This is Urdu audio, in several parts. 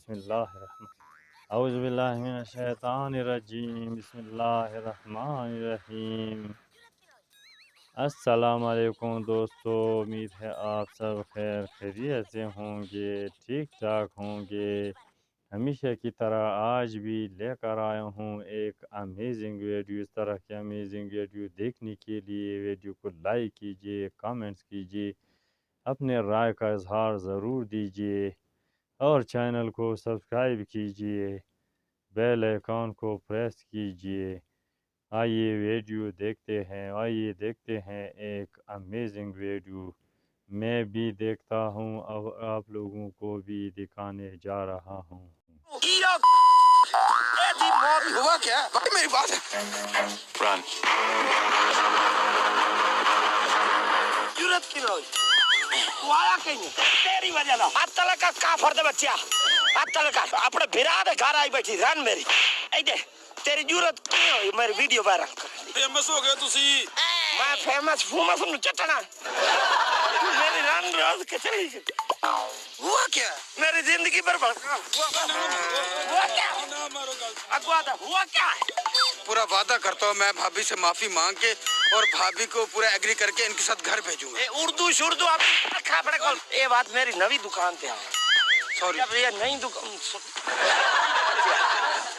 بسم اللہ الرحمن اعوذ باللہ من الشیطان الرجیم بسم اللہ الرحمن الرحیم۔ السلام علیکم دوستو، امید ہے آپ سب خیر خیریت سے ہوں گے، ٹھیک ٹھاک ہوں گے۔ ہمیشہ کی طرح آج بھی لے کر آیا ہوں ایک امیزنگ ویڈیو۔ اس طرح کے امیزنگ ویڈیو دیکھنے کے لیے ویڈیو کو لائک کیجیے، کامنٹس کیجیے، اپنے رائے کا اظہار ضرور دیجیے اور چینل کو سبسکرائب کیجیے، بیل آئیکن کو پریس کیجیے۔ آئیے ویڈیو دیکھتے ہیں ایک امیزنگ ویڈیو۔ میں بھی دیکھتا ہوں اور آپ لوگوں کو بھی دکھانے جا رہا ہوں۔ ہوا کیا؟ میری بات رن ضرورت کی روئی تو آیا کہیں تیری وجہ نہ ہاتھ تلے کا کافر دے بچیا، ہاتھ تلے کا اپنے بھرا دے گھر آئی بیٹھی رن میری اے دے تیری ضرورت کی ہوئی میری ویڈیو وائرل کر۔ فیمس ہو گئے تسی؟ میں فیمس نو چٹنا میری رن روز کے چلی گئی۔ ہوا کیا؟ میری زندگی برباد ہوا کیا؟ اگوا دا ہوا کیا ہے؟ پورا وعدہ کرتا ہوں میں بھابھی سے معافی مانگ کے اور بھابھی کو پورا ایگری کر کے ان کے ساتھ گھر بھیجوں گا۔ اردو شردو آپ کھاپڑے کول یہ بات میری نوی دکان تے ہے۔ سوری جب یہ نئی دکان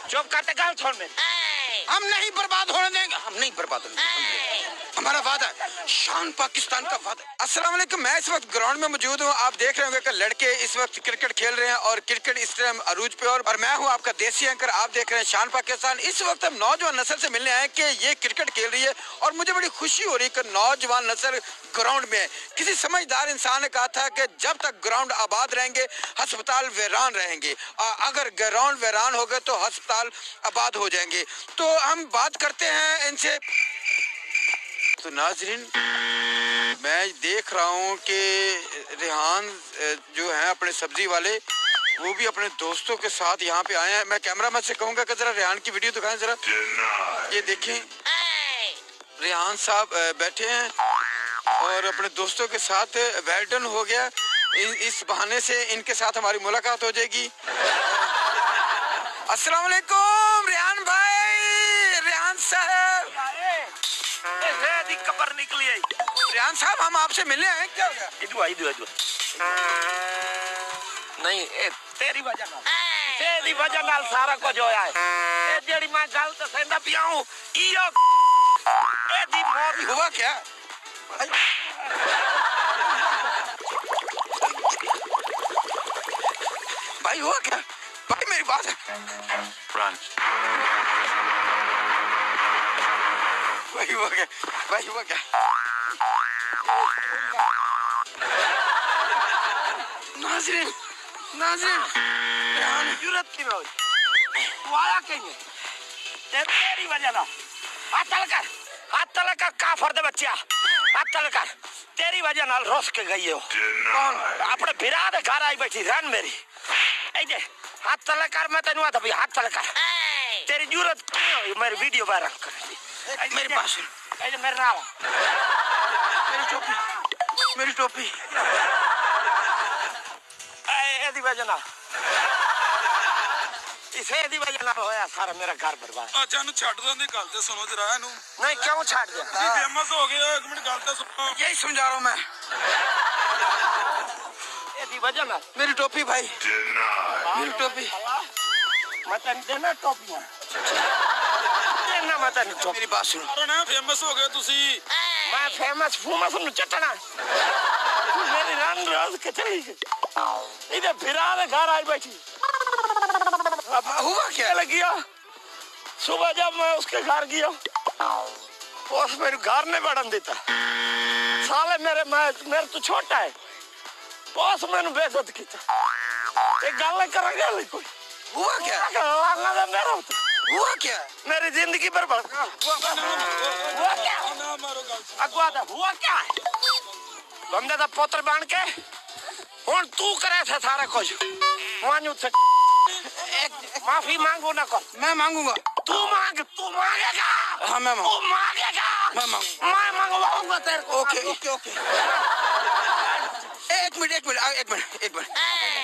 چپ کرتے گال چھوڑ میری۔ ہم نہیں برباد ہونے دیں گے، ہم نہیں برباد ہونے دیں گے، ہمارا وعدہ ہے، شان پاکستان کا وعدہ۔ السلام علیکم، میں اس وقت گراؤنڈ میں موجود ہوں۔ آپ دیکھ رہے ہوں گے کہ لڑکے اس وقت کرکٹ کھیل رہے ہیں اور کرکٹ اس ٹائم عروج پہ، اور میں ہوں آپ کا دیسی اینکر۔ آپ دیکھ رہے ہیں شان پاکستان۔ اس وقت ہم نوجوان نسل سے ملنے آئے کہ یہ کرکٹ کھیل رہی ہے اور مجھے بڑی خوشی ہو رہی ہے کہ نوجوان نسل گراؤنڈ میں ہے۔ کسی سمجھدار انسان نے کہا تھا کہ جب تک گراؤنڈ آباد رہیں گے ہسپتال ویران رہیں گے، اگر گراؤنڈ ویران ہو گئے تو ہسپتال آباد ہو جائیں گے۔ تو ہم بات کرتے ہیں ان سے۔ تو ناظرین، میں دیکھ رہا ہوں کہ ریحان جو ہیں اپنے سبزی والے، وہ بھی اپنے دوستوں کے ساتھ یہاں پہ آئے ہیں۔ میں کیمرہ مین سے کہوں گا کہ ذرا ریحان کی ویڈیو دکھائیں ذرا۔ یہ دیکھیں ریحان صاحب بیٹھے ہیں اور اپنے دوستوں کے ساتھ ویلڈن ہو گیا۔ اس بہانے سے ان کے ساتھ ہماری ملاقات ہو جائے گی۔ السلام علیکم ریحان بھائی، ریحان صاحب۔ کبر نکلی ہے ریحان صاحب، ہم آپ سے ملنے آئے، کیا ہو گیا؟ ادو نہیں، تیری وجہ نال سارا کچھ ہویا ہے۔ اے جیڑی میں گل تے سیندا پیا ہوں ایو اے دی موت ہوا کیا؟ بھائی ہوا کیا؟ بھائی میری بات ہے رن بھائی ہوا کیا؟ بھائی ہوا کیا؟ ناظرین ضرورت کی روئی تو آیا کہیں تیری وجہ نہ ہاتھ تلے کا کافر دے بچیا، ہاتھ تلے کر تیری وجہ نال روس کے گئی ہو۔ کون؟ اپنے بھرا دے گھر آئی بیٹھی رن میری اے دے ہاتھ تلے کر۔ میں تینوں آتا بھی ہاتھ تلے کر، تیری ضرورت کی ہوئی میری ویڈیو وائرل کر۔ میری پاس میرے نال میری ٹوپی دی وجہ نہ اسے دی وجہ نہ ہویا سارا میرا گھر برباد۔ اچھا نو چھڈ دو، دی گل تے سنو ذرا اینو۔ نہیں کیوں چھڈ دیا؟ جی فیمس ہو گیا، ایک منٹ گل تے سنو۔ یہی سمجھا رہا ہوں میں۔ اے دی وجہ نہ میری ٹوپی بھائی، میری ٹوپی میں تن دینا ٹوپیاں دینا میں تن ٹوپی۔ میری بات سنو، نا فیمس ہو گئے تسی؟ میں فیمس نو چٹنا میری رن روز کے چلی گئی۔ ادھر بھرا دے گھر آئی بیٹھی۔ ہوا کیا؟ لگیا صبح جب میں اس کے گھر گیا، اس میرے گھر نے بڑھن دیتا سالے میرے تو چھوٹا ہے، اس میں نے بے عزت کیتا۔ ایک گل کریں گے کوئی؟ ہوا کیا؟ ہوا کیا؟ میری زندگی برباد ہوا کیا؟ اگوا دا ہوا کیا ہے؟ بندے دا پوتر بن کے ہوں تو کرے تھے سارا کچھ، معافی مانگو نہ کر۔ میں مانگوں گا، تو مانگے گا۔ ہاں میں مانگے گا، میں مانگواؤں گا تیرے کو۔ اوکے اوکے اوکے، ایک منٹ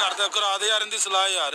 ਘਰ ਦਾ ਕਰਾ ਦੇ ਯਾਰ ਇਹਦੀ ਸਲਾਹ ਯਾਰ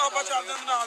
ਆਪਾਂ ਚੱਲਦੇ ਹਾਂ ਨਾਲ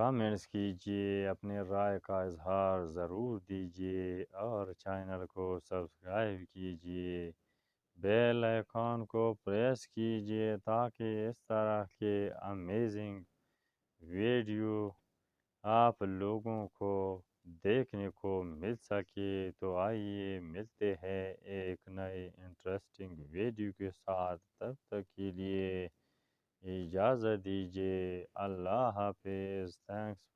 کامنٹس کیجیے، اپنے رائے کا اظہار ضرور دیجیے اور چینل کو سبسکرائب کیجیے، بیل آئیکن کو پریس کیجیے تاکہ اس طرح کے امیزنگ ویڈیو آپ لوگوں کو دیکھنے کو مل سکے۔ تو آئیے ملتے ہیں ایک نئے انٹرسٹنگ ویڈیو کے ساتھ، تب تک کے لیے اجازت دیجیے، اللہ حافظ۔ تھینکس